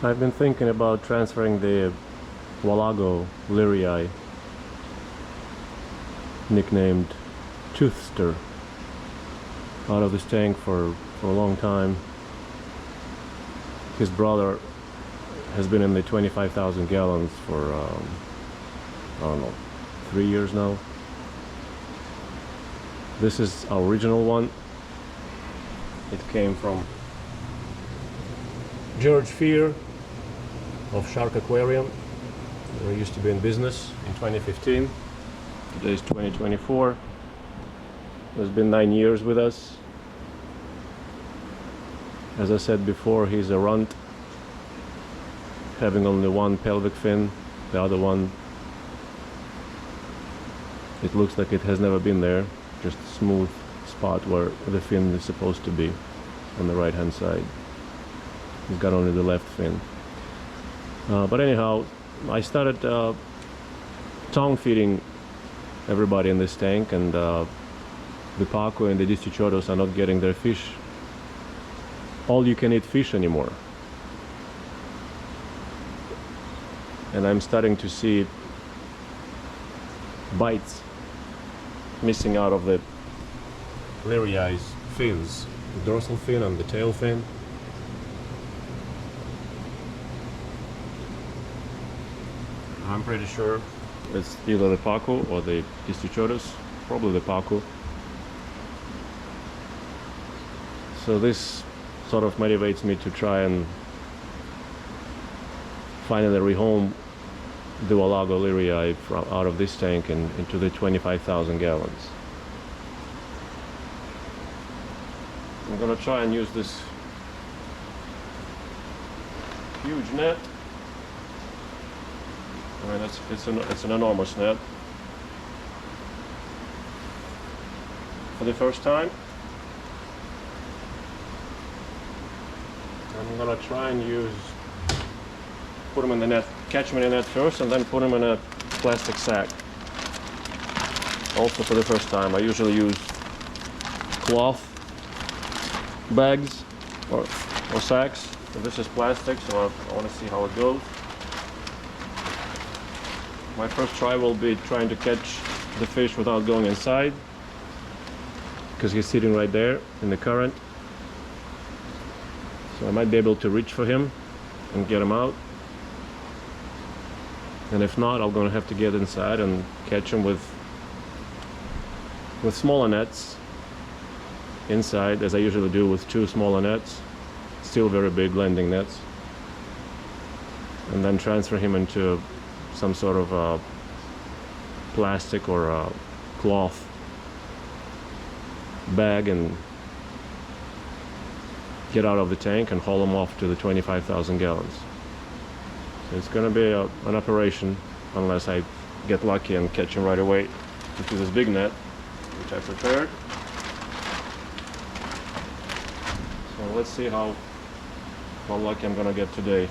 I've been thinking about transferring the Walago leerii, nicknamed Toothster, out of this tank for a long time. His brother has been in the 25,000 gallons for I don't know, 3 years now. This is our original one. It came from George Fear of Shark Aquarium. We used to be in business in 2015. Today is 2024. It's been 9 years with us. As I said before, he's a runt, having only one pelvic fin. The other one, it looks like it has never been there. Just a smooth spot where the fin is supposed to be on the right hand side. He's got only the left fin. But anyhow, I started tongue feeding everybody in this tank, and the Pacu and the Distichotos are not getting their fish, all you can eat fish anymore. And I'm starting to see bites missing out of the leerii's fins, the dorsal fin and the tail fin. I'm pretty sure it's either the Pacu or the Distichotos, probably the Pacu. So this sort of motivates me to try and finally rehome the Walago leerii out of this tank and into the 25,000 gallons. I'm gonna try and use this huge net. I mean, it's an enormous net. For the first time, I'm gonna try and put them in the net, catch them in the net first, and then put them in a plastic sack. Also for the first time, I usually use cloth bags or sacks. So this is plastic, so I want to see how it goes. My first try will be trying to catch the fish without going inside, because he's sitting right there in the current. So I might be able to reach for him and get him out. And if not, I'm going to have to get inside and catch him with smaller nets inside, as I usually do with 2 smaller nets, still very big landing nets, and then transfer him into some sort of plastic or cloth bag and get out of the tank and haul him off to the 25,000 gallons. So it's going to be an operation, unless I get lucky and catch him right away into this big net, which I prepared. So let's see how lucky I'm going to get today.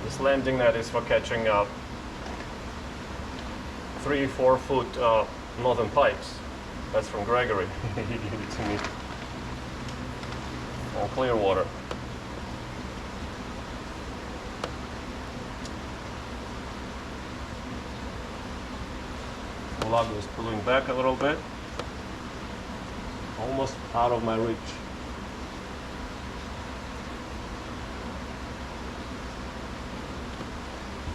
This landing net is for catching 3-4 foot northern pipes. That's from Gregory. He gave it to me on clear water. Walago is pulling back a little bit, almost out of my reach.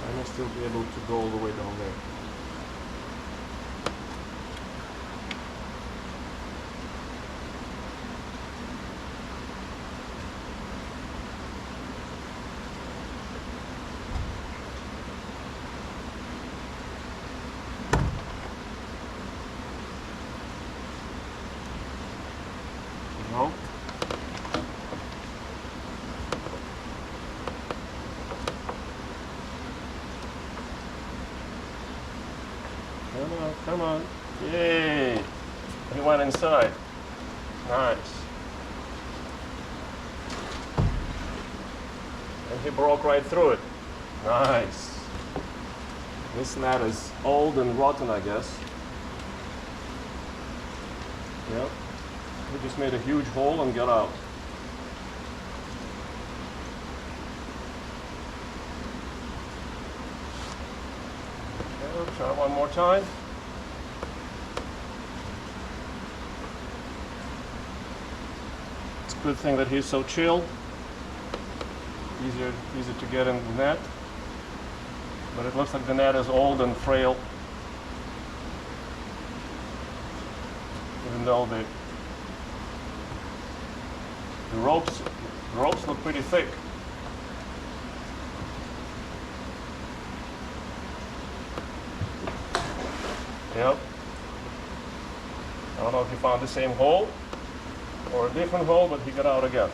I may still be able to go all the way down there. No. Come on, come on. Yay! He went inside. Nice. And he broke right through it. Nice. This net is old and rotten, I guess. Yep. He just made a huge hole and got out. Okay, we'll try one more time. It's a good thing that he's so chill. Easy to get in the net. But it looks like the net is old and frail. Even though the ropes look pretty thick. Yep. I don't know if he found the same hole or a different hole, but he got out again.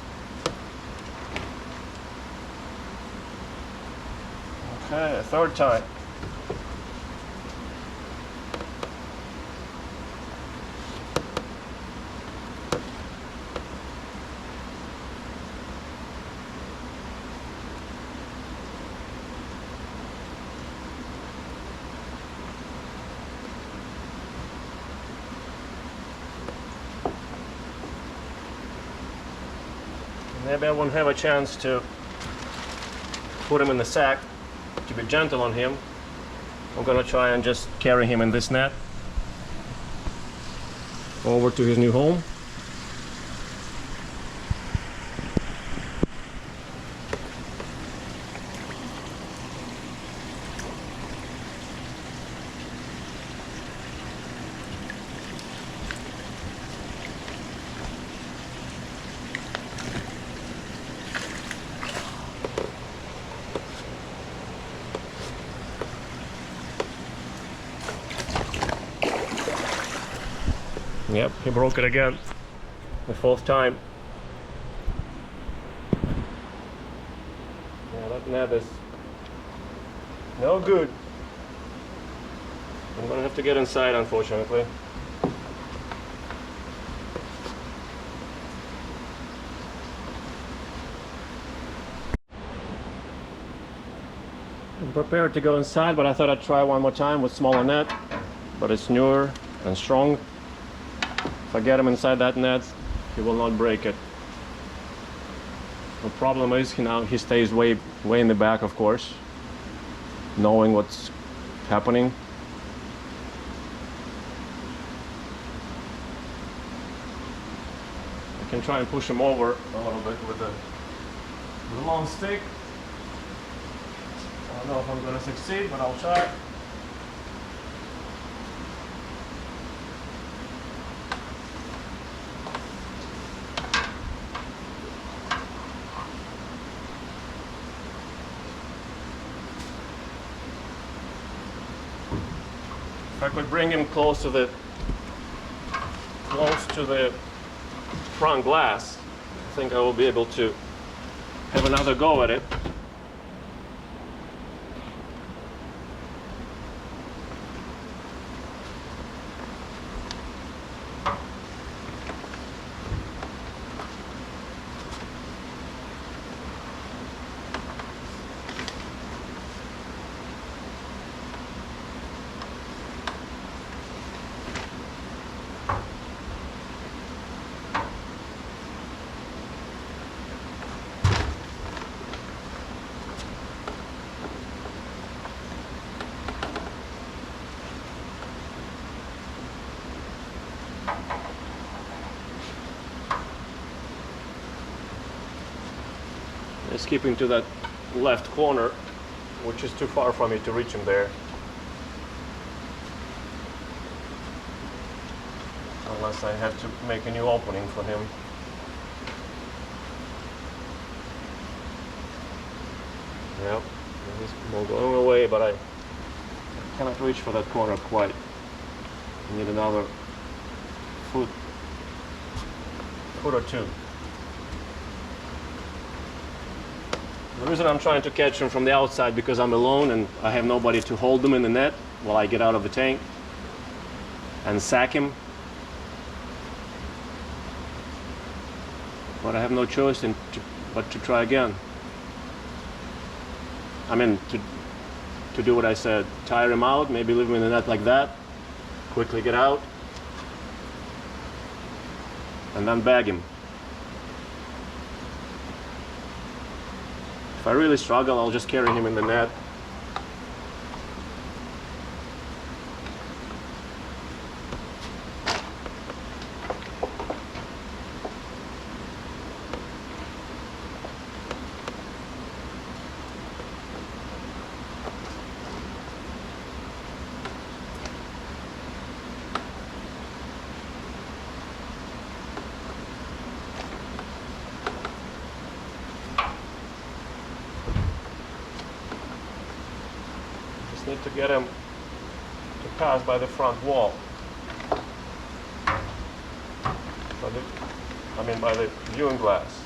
Okay, a third time. Maybe I won't have a chance to put him in the sack. To be gentle on him, I'm gonna try and just carry him in this net over to his new home. Yep, he broke it again, the fourth time. Yeah, that net is no good. I'm gonna have to get inside, unfortunately. I'm prepared to go inside, but I thought I'd try one more time with smaller net, but it's newer and strong. If I get him inside that net, he will not break it. The problem is he stays way in the back, of course, knowing what's happening. I can try and push him over a little bit with the long stick. I don't know if I'm going to succeed, but I'll try. If I could bring him close to the front glass, I think I will be able to have another go at it. It's keeping to that left corner, which is too far for me to reach him there. Unless I have to make a new opening for him. Yep, he's going away, but I cannot reach for that corner quite. I need another foot or two. The reason I'm trying to catch him from the outside because I'm alone and I have nobody to hold him in the net while I get out of the tank and sack him. but I have no choice but to try again. I mean, to do what I said, tire him out, maybe leave him in the net like that, quickly get out, and then bag him. If I really struggle, I'll just carry him in the net. Need to get him to pass by the front wall. By the viewing glass.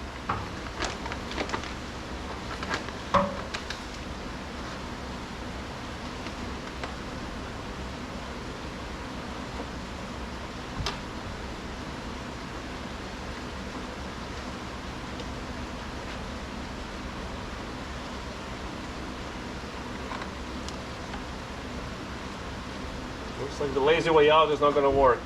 Looks like the lazy way out is not going to work.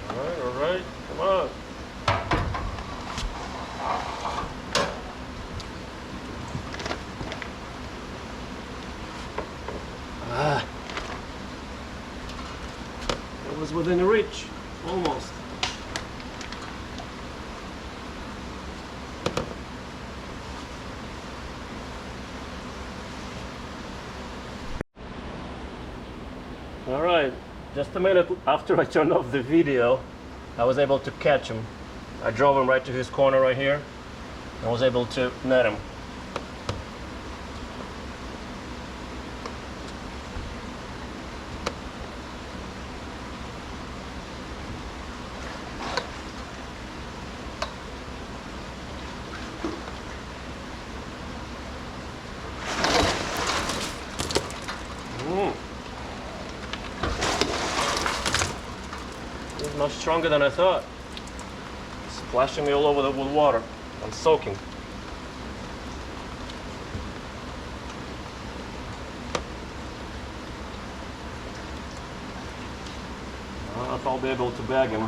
All right, come on. It was within reach, almost. All right, just a minute after I turned off the video, I was able to catch him. I drove him right to his corner right here. I was able to net him. Much stronger than I thought. Splashing me all over with water. I'm soaking. I don't know if I'll be able to bag him.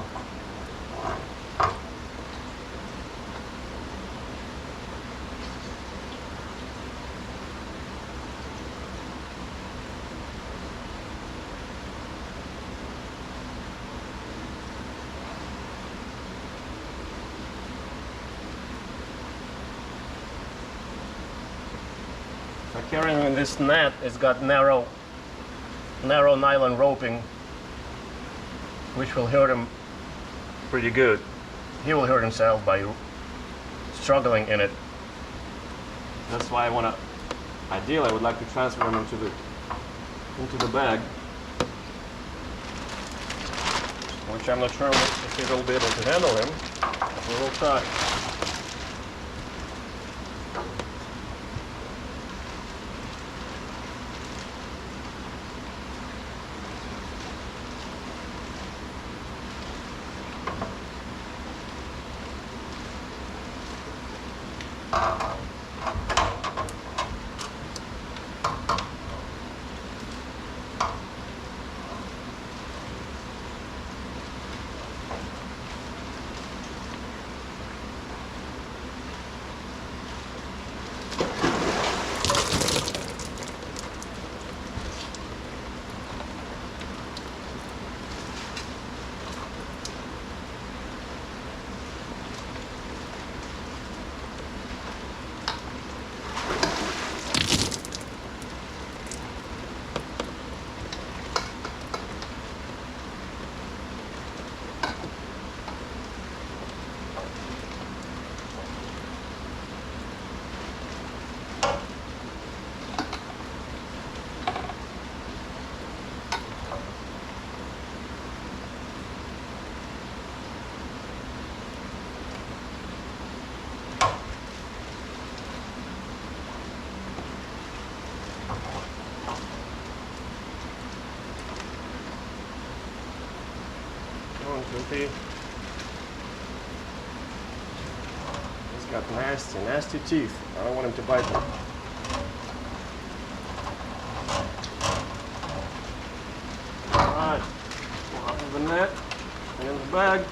Carrying in this net, it's got narrow nylon roping, which will hurt him pretty good. He will hurt himself by struggling in it. That's why ideally I would like to transfer him into the bag, which I'm not sure if he will be able to handle him. We will try. Goofy. He's got nasty, nasty teeth. I don't want him to bite me. Alright, out of the net and in the bag.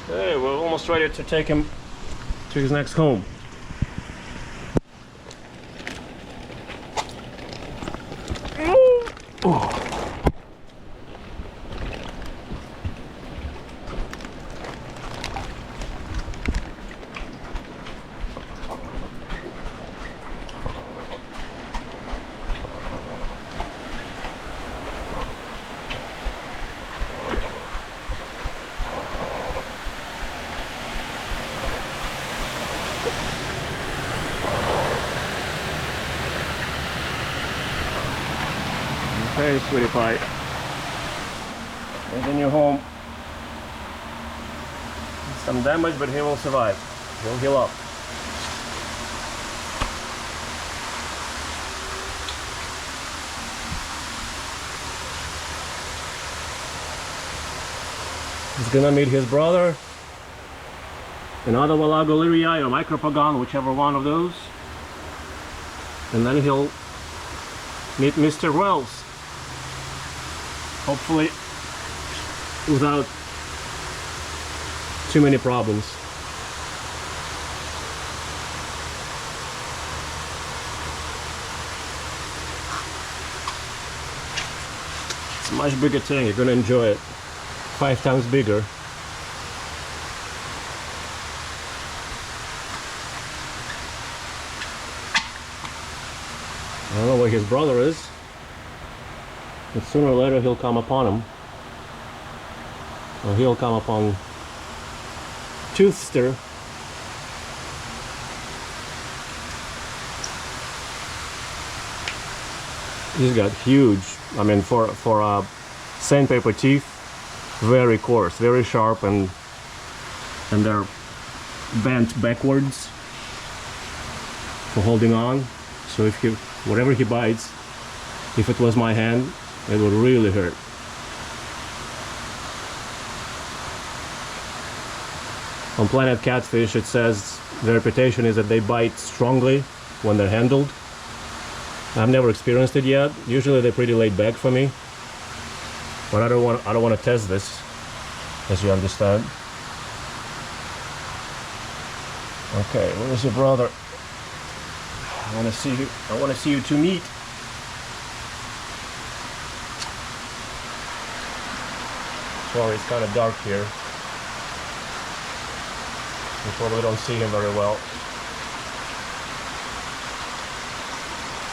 Okay, we're almost ready to take him to his next home. Oh. Okay, sweetie pie. He's in your home. Some damage, but he will survive. He'll heal up. He's gonna meet his brother, another Walago leerii or micropagon, whichever one of those. And then he'll meet Mr. Wells. Hopefully without too many problems. It's a much bigger tank, you're gonna enjoy it. 5 times bigger. I don't know where his brother is. But sooner or later he'll come upon him. Or he'll come upon Toothster. He's got huge, I mean for sandpaper teeth, very coarse, very sharp, and they're bent backwards for holding on. So if whatever he bites, if it was my hand, it would really hurt. On Planet Catfish it says the reputation is that they bite strongly when they're handled. I've never experienced it yet. Usually they're pretty laid back for me. But I don't want to test this, as you understand. Okay, where's your brother? I want to see you two meet. Sorry, it's kind of dark here. You probably don't see him very well.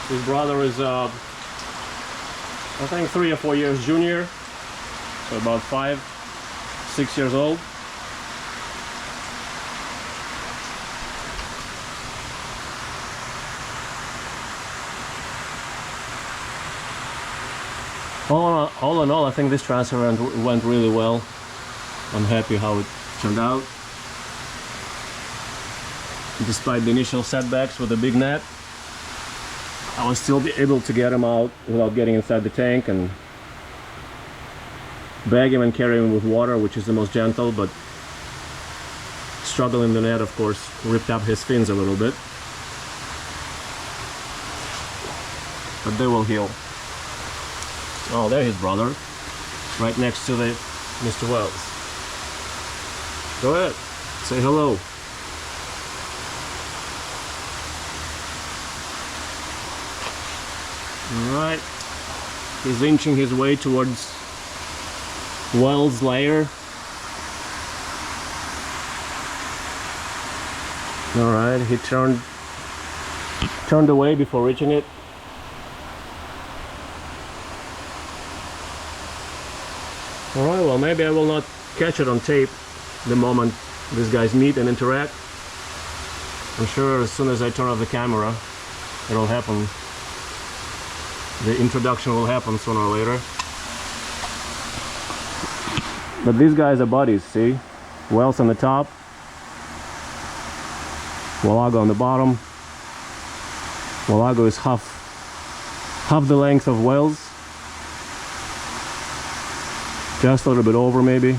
His brother is, I think 3 or 4 years junior, so about 5, 6 years old. All in all, I think this transfer went really well. I'm happy how it turned out. Despite the initial setbacks with the big net, I was still able to get him out without getting inside the tank and bag him and carry him with water, which is the most gentle, but struggle in the net, of course, ripped up his fins a little bit. But they will heal. Oh, there's his brother, right next to the Mr. Wells. Go ahead, say hello. Alright, he's inching his way towards Wells' lair. Alright, he turned away before reaching it. Alright, well maybe I will not catch it on tape the moment these guys meet and interact. I'm sure as soon as I turn off the camera, it'll happen. The introduction will happen sooner or later. But these guys are buddies, see? Wells on the top, Wallago on the bottom. Wallago is half the length of whales, just a little bit over maybe.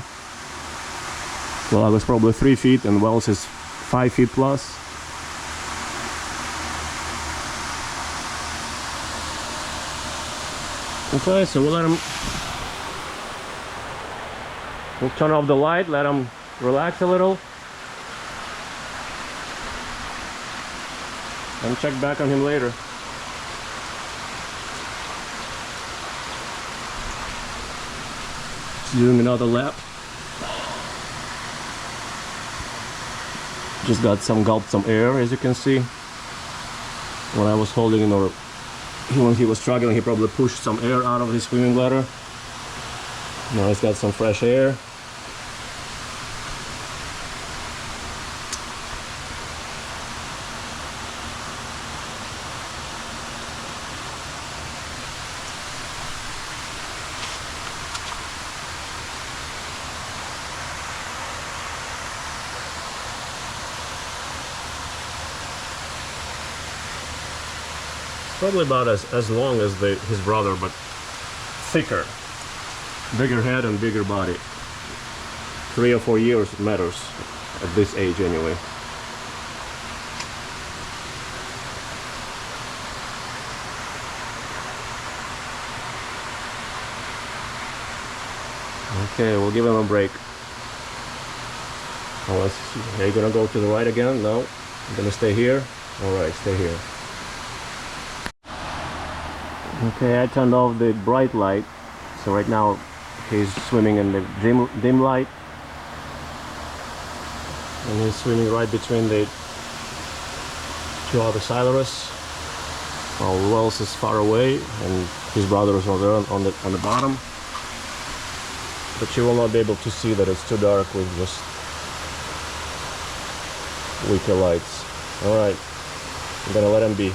Wallago is probably 3 feet and whales is 5 feet plus. Okay, so we'll turn off the light, let them relax a little, and check back on him later. Just doing another lap. Just got gulped some air, as you can see. When I was holding him, or when he was struggling, he probably pushed some air out of his swimming bladder. Now he's got some fresh air. Probably about as long as his brother, but thicker. Bigger head and bigger body. 3 or 4 years matters at this age anyway. Okay, we'll give him a break. Are you gonna go to the right again? No? You're gonna stay here? Alright, stay here. Okay, I turned off the bright light, so right now he's swimming in the dim light, and he's swimming right between the 2 other Silarus. While Wells is far away, and his brother is over there on the bottom. But you will not be able to see that it's too dark with just weaker lights. All right, I'm gonna let him be.